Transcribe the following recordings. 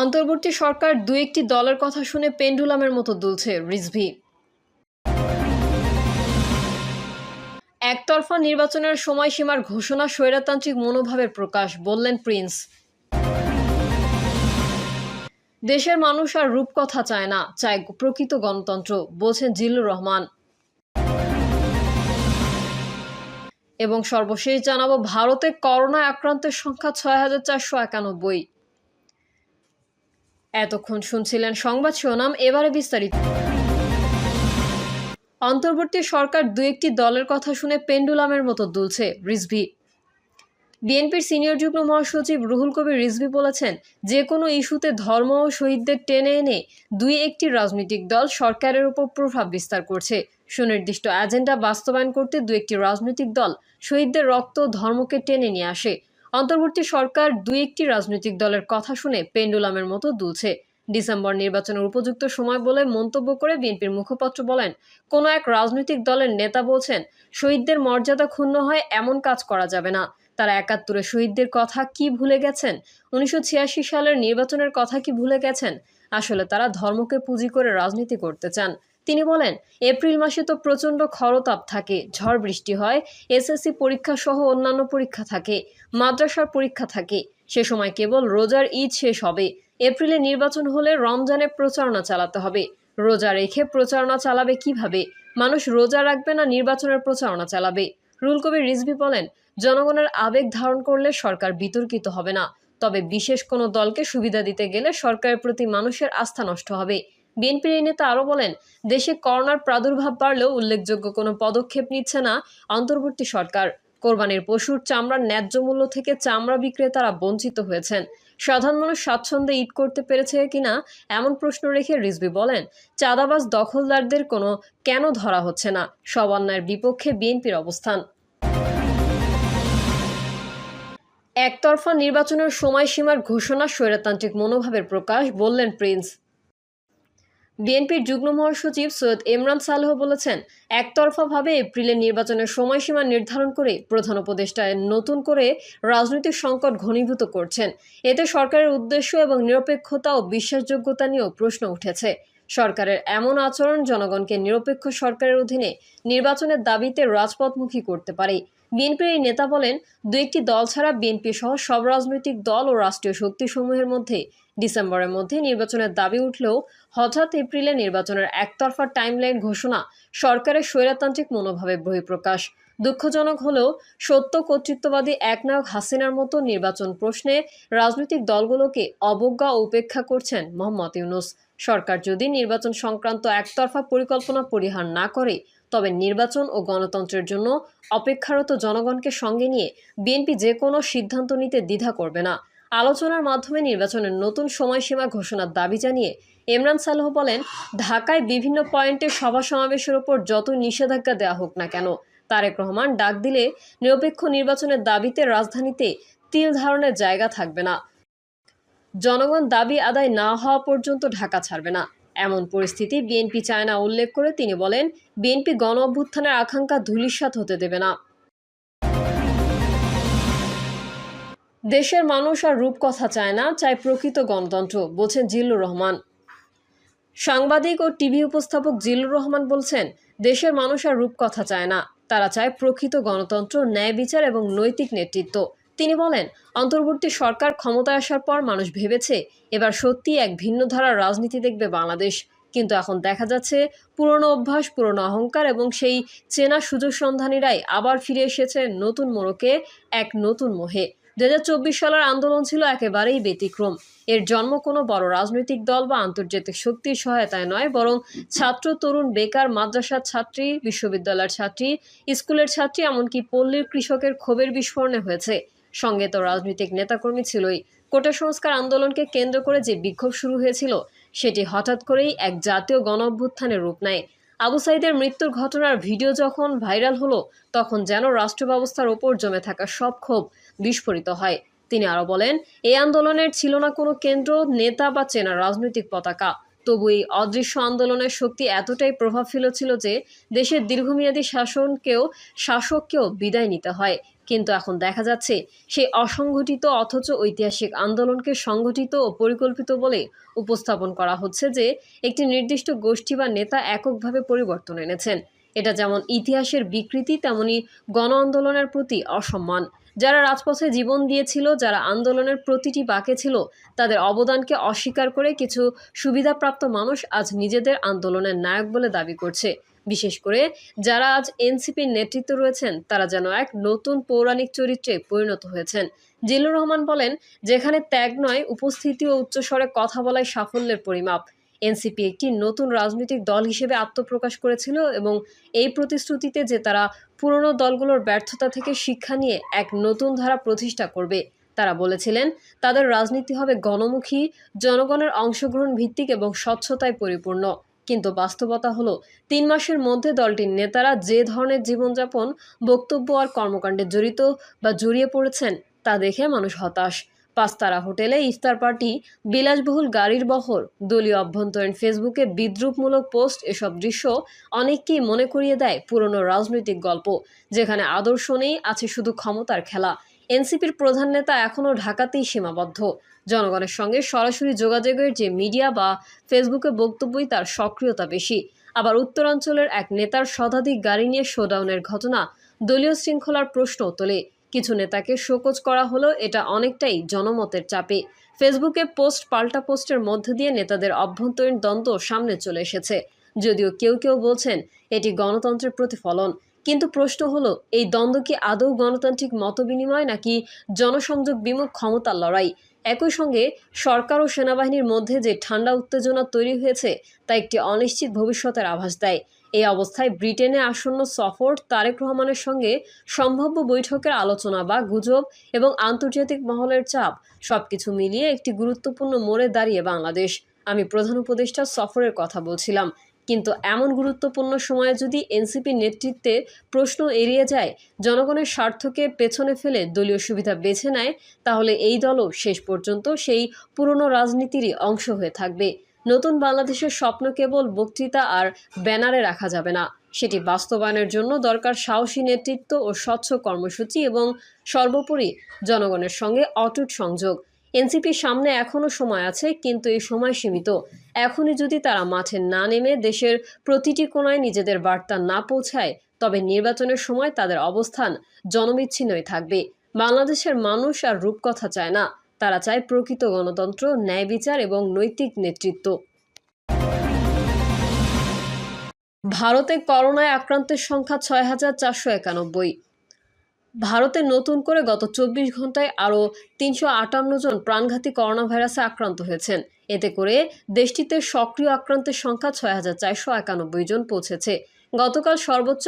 অন্তর্বর্তী সরকার দু একটি দলের কথা শুনে পেন্ডুলামের মতো দুলছে রিজভী। একতরফা নির্বাচনের সময়সীমার ঘোষণা স্বৈরতান্ত্রিক মনোভাবের প্রকাশ, বললেন প্রিন্স। দেশের মানুষ আর রূপকথা চায় না, চায় প্রকৃত গণতন্ত্র, বলছেন জিল্লুর রহমান। এবং সর্বশেষ জানাবো, ভারতে করোনায় আক্রান্তের সংখ্যা ৬,৪৯১। এতক্ষণ শুনছিলেন সংবাদ শিরোনাম, এবারে বিস্তারিত। অন্তর্বর্তী সরকার দু একটি দলের কথা শুনে পেন্ডুলামের মতো দুলছে রিজভী। বিএনপির সিনিয়র যুগ্ম মহাসচিব রুহুল কবির রিজভী বলেছেন, যে কোনো ইস্যুতে ধর্ম ও শহীদদের টেনে এনে দুই একটি রাজনৈতিক দল সরকারের উপর প্রভাব বিস্তার করছে। সুনির্দিষ্ট এজেন্ডা বাস্তবায়ন করতে দু একটি রাজনৈতিক দল শহীদদের রক্ত ধর্মকে টেনে নিয়ে আসে। অন্তর্বর্তী সরকার দুই একটি রাজনৈতিক দলের কথা শুনে পেন্ডুলামের মতো দুলছে। ডিসেম্বর নির্বাচনের উপযুক্ত সময় বলে মন্তব্য করে বিএনপির মুখপাত্র বলেন, কোনো এক রাজনৈতিক দলের নেতা বলছেন, শহীদদের মর্যাদা ক্ষুণ্ণ হয় এমন কাজ করা যাবে না। তারা ৭১ শহীদদের কথা কি ভুলে গেছেন? ১৯৮৬ সালের নির্বাচনের কথা কি ভুলে গেছেন? আসলে তারা ধর্মকে পুঁজি করে রাজনীতি করতে চান। তিনি বলেন, এপ্রিল মাসে তো প্রচণ্ড খরতাপ থাকে, ঝড় বৃষ্টি হয়, এসএসসি পরীক্ষা সহ অন্যান্য পরীক্ষা থাকে, মাদ্রাসার পরীক্ষা থাকে। সে সময় কেবল রোজার ঈদ শেষ হবে। এপ্রিলে নির্বাচন হলে রমজানে প্রচারণা চালাতে হবে। রোজা রেখে প্রচারণা চালাবে কিভাবে? মানুষ রোজা রাখবে না নির্বাচনের প্রচারণা চালাবে? রুহুল কবির রিজভী বলেন, জনগণের আবেগ ধারণ করলে সরকার বিতর্কিত হবে না, তবে বিশেষ কোনো দলকে সুবিধা দিতে গেলে সরকারের প্রতি মানুষের আস্থা নষ্ট হবে। বিএনপির এই নেতা আরও বলেন, দেশে করোনার প্রাদুর্ভাব বাড়লেও উল্লেখযোগ্য কোনো পদক্ষেপ নিচ্ছে না অন্তর্বর্তী সরকার। কোরবানির পশুর চামড়ার ন্যায্য মূল্য থেকে চামড়া বিক্রেতারা বঞ্চিত হয়েছেন। সাধারণ মানুষ স্বাচ্ছন্দ্যে ঈদ করতে পেরেছে কিনা এমন প্রশ্ন রেখে রিজভী বলেন, চাঁদাবাজ দখলদারদের কেন ধরা হচ্ছে না? সব অন্যায়ের বিপক্ষে বিএনপির অবস্থান। একতরফা নির্বাচনের সময়সীমার ঘোষণা স্বৈরতান্ত্রিক মনোভাবের প্রকাশ, বললেন প্রিন্স। বিএনপির যুগ্ম মহাসচিব সৈয়দ এমরান সালেহ বলেছেন, একতরফাভাবে এপ্রিলে নির্বাচনের সময়সীমা নির্ধারণ করে প্রধান উপদেষ্টা নতুন করে রাজনৈতিক সংকট ঘনীভূত করছেন। এতে সরকারের উদ্দেশ্য এবং নিরপেক্ষতা ও বিশ্বাসযোগ্যতা নিয়েও প্রশ্ন উঠেছে। সরকারের এমন আচরণ জনগণকে নিরপেক্ষ সরকারের অধীনে নির্বাচনের দাবিতে রাজপথমুখী করতে পারে। বিএনপির এই নেতা বলেন, দু একটি দল ছাড়া বিএনপি সহ সব রাজনৈতিক দল ও রাষ্ট্রীয় শক্তিসমূহের মধ্যে ডিসেম্বরের মধ্যে নির্বাচনের দাবি উঠলেও হঠাৎ এপ্রিলে নির্বাচনের একতরফা টাইমলাইন ঘোষণা সরকারের স্বৈরতান্ত্রিক মনোভাবের বহিঃপ্রকাশ। দুঃখজনক হলেও সত্য, কর্তৃত্ববাদী একনায়ক হাসিনার মতো নির্বাচন প্রশ্নে রাজনৈতিক দলগুলোকে অবজ্ঞা ও উপেক্ষা করছেন মোহাম্মদ ইউনূস। সরকার যদি নির্বাচন সংক্রান্ত একতরফা পরিকল্পনা পরিহার না করে, তবে নির্বাচন ও গণতন্ত্রের জন্য অপেক্ষারত জনগণকে সঙ্গে নিয়ে বিএনপি যে কোনো সিদ্ধান্ত নিতে দ্বিধা করবে না। আলোচনার মাধ্যমে নির্বাচনের নতুন সময়সীমা ঘোষণার দাবি জানিয়ে এমরান সালেহ বলেন, ঢাকায় বিভিন্ন পয়েন্টে সভা সমাবেশের ওপর যত নিষেধাজ্ঞা দেওয়া হোক না কেন, তারেক রহমান ডাক দিলে নিরপেক্ষ নির্বাচনের দাবিতে রাজধানীতে তিল ধারণের জায়গা থাকবে না। জনগণ দাবি আদায় না হওয়া পর্যন্ত ঢাকা ছাড়বে না। এমন পরিস্থিতি বিএনপি চায় না উল্লেখ করে তিনি বলেন, বিএনপি গণ অভ্যুত্থানের আকাঙ্ক্ষা ধূলিসাৎ হতে দেবে না। দেশের মানুষ আর রূপকথা চায় না, চায় প্রকৃত গণতন্ত্র, বলছেন জিল্লুর রহমান। সাংবাদিক ও টিভি উপস্থাপক জিল্লুর রহমান বলছেন, দেশের মানুষ আর রূপকথা চায় না, তারা চায় প্রকৃত গণতন্ত্র, ন্যায় বিচার এবং নৈতিক নেতৃত্ব। তিনি বলেন, অন্তর্বর্তী সরকার ক্ষমতায় আসার পর মানুষ ভেবেছে এবার সত্যিই এক ভিন্ন ধারার রাজনীতি দেখবে বাংলাদেশ। কিন্তু এখন দেখা যাচ্ছে পুরনো অভ্যাস, পুরনো অহংকার এবং সেই চেনা সুযোগ সন্ধানীরাই আবার ফিরে এসেছে নতুন মোড়কে, এক নতুন মোহে। ২০২৪ সালের আন্দোলন ছিল একেবারেই ব্যতিক্রম। এর জন্ম কোনো বড় রাজনৈতিক দল বা আন্তর্জাতিক শক্তির সহায়তায় নয়, বরং ছাত্র, তরুণ, বেকার, মাদ্রাসার ছাত্রী, বিশ্ববিদ্যালয়ের ছাত্রী, স্কুলের ছাত্রী, এমনকি পল্লীর কৃষকের ক্ষোভের বিস্ফোরণে হয়েছে। সঙ্গে তো রাজনৈতিক নেতাকর্মী ছিলই। কোটা সংস্কার আন্দোলনকে কেন্দ্র করে যে বিক্ষোভ শুরু হয়েছিল, সেটি হঠাৎ করেই এক জাতীয় গণ অভ্যুত্থানের রূপ নেয়। আবু সাঈদের মৃত্যুর ঘটনার ভিডিও যখন ভাইরাল হলো, তখন যেন রাষ্ট্র ব্যবস্থার ওপর জমে থাকা সব ক্ষোভ বিস্ফোরিত হয়। তিনি আরও বলেন, এই আন্দোলনের ছিল না কোনো কেন্দ্র, নেতা বা চেনা রাজনৈতিক পতাকা। তবু এই অদৃশ্য আন্দোলনের শক্তি এতটাই প্রভাব ফেলেছিল যে দেশের দীর্ঘমেয়াদী শাসককেও বিদায় নিতে হয়। কিন্তু এখন দেখা যাচ্ছে সেই অসংগঠিত অথচ ঐতিহাসিক আন্দোলনকে সংগঠিত ও পরিকল্পিত বলে উপস্থাপন করা হচ্ছে, যে একটি নির্দিষ্ট গোষ্ঠী বা নেতা এককভাবে পরিবর্তন এনেছেন। এটা যেমন ইতিহাসের বিকৃতি, তেমনি গণ আন্দোলনের প্রতি অসম্মান। যারা রাজপথে জীবন দিয়েছিল, যারা আন্দোলনের প্রতিটি বাঁকে ছিল, তাদের অবদানকে অস্বীকার করে কিছু সুবিধাপ্রাপ্ত মানুষ আজ নিজেদের আন্দোলনের নায়ক বলে দাবি করছে। বিশেষ করে যারা আজ এনসিপির নেতৃত্বে রয়েছেন, তারা যেন এক নতুন পৌরাণিক চরিত্রে পরিণত হয়েছেন। জিল্লুর রহমান বলেন, যেখানে ত্যাগ নয়, উপস্থিতি ও উচ্চস্বরে কথা বলাই সাফল্যের পরিমাপ। এনসিপি একটি নতুন রাজনৈতিক দল হিসেবে আত্মপ্রকাশ করেছিল এবং এই প্রতিশ্রুতিতে যে তারা পুরনো দলগুলোর ব্যর্থতা থেকে শিক্ষা নিয়ে এক নতুন ধারা প্রতিষ্ঠা করবে। তারা বলেছিলেন, তাদের রাজনীতি হবে গণমুখী, জনগণের অংশগ্রহণ ভিত্তিক এবং স্বচ্ছতায় পরিপূর্ণ। কিন্তু বাস্তবতা হলো 3 মাসের মধ্যে দলটির নেতারা যে ধরনের জীবনযাপন, বক্তব্য আর কর্মকাণ্ডে জড়িয়ে পড়েছেন, তা দেখে মানুষ হতাশ। 5 তারা হোটেলে ইফতার পার্টি, বিলাসবহুল গাড়ির বহর, দলীয় অভ্যন্তরীণ ফেসবুকে বিদ্রুপমূলক পোস্ট, এসব দৃশ্য অনেককেই মনে করিয়ে দেয় পুরনো রাজনৈতিক গল্প, যেখানে আদর্শ নেই, আছে শুধু ক্ষমতার খেলা। এনসিপির প্রধান নেতা এখনও ঢাকাতেই সীমাবদ্ধ। জনগণের সঙ্গে সরাসরি যোগাযোগের যে মিডিয়া বা ফেসবুকে বক্তব্যই তার সক্রিয়তা বেশি। আবার উত্তরাঞ্চলের এক নেতার শতাধিক গাড়ি নিয়ে শোডাউনের ঘটনা দলীয় শৃঙ্খলার প্রশ্ন তোলে। কিছু নেতাকে শোকজ করা হলো, এটা অনেকটাই জনমতের চাপে। ফেসবুকে পোস্ট পাল্টা পোস্টের মধ্য দিয়ে নেতাদের অভ্যন্তরীণ দ্বন্দ্ব সামনে চলে এসেছে। যদিও কেউ কেউ বলছেন এটি গণতন্ত্রের প্রতিফলন, কিন্তু প্রশ্ন হলো, এই দ্বন্দ্ব কি আদৌ গণতান্ত্রিক মতবিনিময় নাকি জনসংযোগ বিমুখ ক্ষমতার লড়াই? একই সঙ্গে সরকার ও সেনাবাহিনীর মধ্যে যে ঠান্ডা উত্তেজনা তৈরি হয়েছে, তা একটি অনিশ্চিত ভবিষ্যতের আভাস দেয়। এই অবস্থায় ব্রিটেনে আসন্ন সফর, তারেক রহমানের সঙ্গে সম্ভাব্য বৈঠকের আলোচনা বা গুজব এবং আন্তর্জাতিক মহলের চাপ, সবকিছু মিলিয়ে একটি গুরুত্বপূর্ণ মোড়ে দাঁড়িয়ে বাংলাদেশ। আমি প্রধান উপদেষ্টা সফরের কথা বলছিলাম, কিন্তু এমন গুরুত্বপূর্ণ সময়ে যদি এনসিপির নেতৃত্বে প্রশ্ন এড়িয়ে যায়, জনগণের স্বার্থকে পেছনে ফেলে দলীয় সুবিধা বেছে নেয়, তাহলে এই দলও শেষ পর্যন্ত সেই পুরনো রাজনীতিরই অংশ হয়ে থাকবে। নতুন বাংলাদেশের স্বপ্ন কেবল বক্তৃতা আর ব্যানারে রাখা যাবে না, সেটি বাস্তবায়নের জন্য দরকার সাহসী নেতৃত্ব ও স্বচ্ছ কর্মসূচি এবং সর্বোপরি জনগণের সঙ্গে অটুট সংযোগ। এনসিপির সামনে এখনও সময় আছে, কিন্তু এই সময় সীমিত। এখনই যদি তারা মাঠে না নেমে দেশের প্রতিটি কোণায় নিজেদের বার্তা না পৌঁছায়, তবে নির্বাচনের সময় তাদের অবস্থান জনবিচ্ছিন্নই থাকবে। বাংলাদেশের মানুষ আর রূপকথা চায় না, তারা চায় প্রকৃত গণতন্ত্র, ন্যায় বিচার এবং নৈতিক নেতৃত্ব। ভারতে করোনায় আক্রান্তের সংখ্যা ৬,৪৯১। ভারতে নতুন করে গত ২৪ ঘন্টায় আরও ৩৫৮ জন প্রাণঘাতী করোনা ভাইরাসে আক্রান্ত হয়েছেন। এতে করে দেশটিতে সক্রিয় আক্রান্তের সংখ্যা ৬,৪৯১ জন পৌঁছেছে। গতকাল সর্বোচ্চ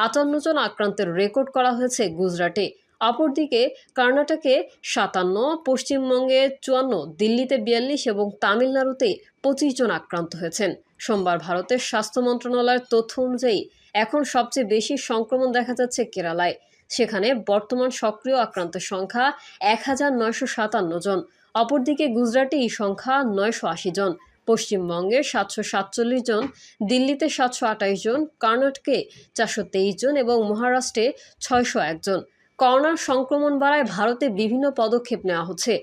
১৫৮ জন আক্রান্তের রেকর্ড করা হয়েছে গুজরাটে। অপরদিকে কর্ণাটকে ৫৭, পশ্চিমবঙ্গে ৫৪, দিল্লিতে ৪২ এবং তামিলনাড়ুতে ২৫ জন আক্রান্ত হয়েছেন। সোমবার ভারতের স্বাস্থ্য মন্ত্রণালয়ের তথ্য অনুযায়ী এখন সবচেয়ে বেশি সংক্রমণ দেখা যাচ্ছে কেরালায়। সেখানে বর্তমান সক্রিয় আক্রান্তের সংখ্যা ১,৯৫৭ জন। অপরদিকে গুজরাটে এই সংখ্যা ৯৮০ জন, পশ্চিমবঙ্গে ৭৪৭ জন, দিল্লিতে ৭২৮ জন, কর্ণাটকে ৪২৩ জন এবং মহারাষ্ট্রে ৬০১ জন। করোনার সংক্রমণ বাড়ায় ভারতে বিভিন্ন পদক্ষেপ নেওয়া হচ্ছে।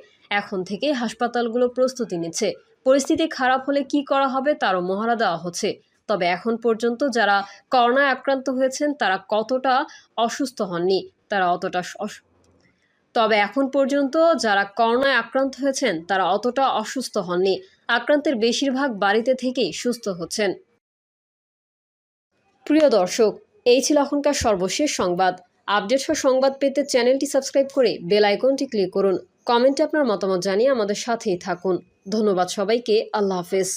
এখন থেকেই হাসপাতালগুলো প্রস্তুতি নিচ্ছে। পরিস্থিতি খারাপ হলে কি করা হবে তারও মহড়া দেওয়া হচ্ছে। তবে এখন পর্যন্ত যারা করোনায় আক্রান্ত হয়েছেন তারা কতটা অসুস্থ হননি, তারা অতটা অসুস্থ হননি। আক্রান্তের বেশিরভাগ বাড়িতে থেকেই সুস্থ হচ্ছেন। প্রিয় দর্শক, এই ছিল এখনকার সর্বশেষ সংবাদ। আপডেট ও সংবাদ পেতে চ্যানেলটি সাবস্ক্রাইব করে বেল আইকনটি ক্লিক করুন। কমেন্টে আপনার মতামত জানিয়ে আমাদের সাথেই থাকুন। ধন্যবাদ সবাইকে। আল্লাহ হাফেজ।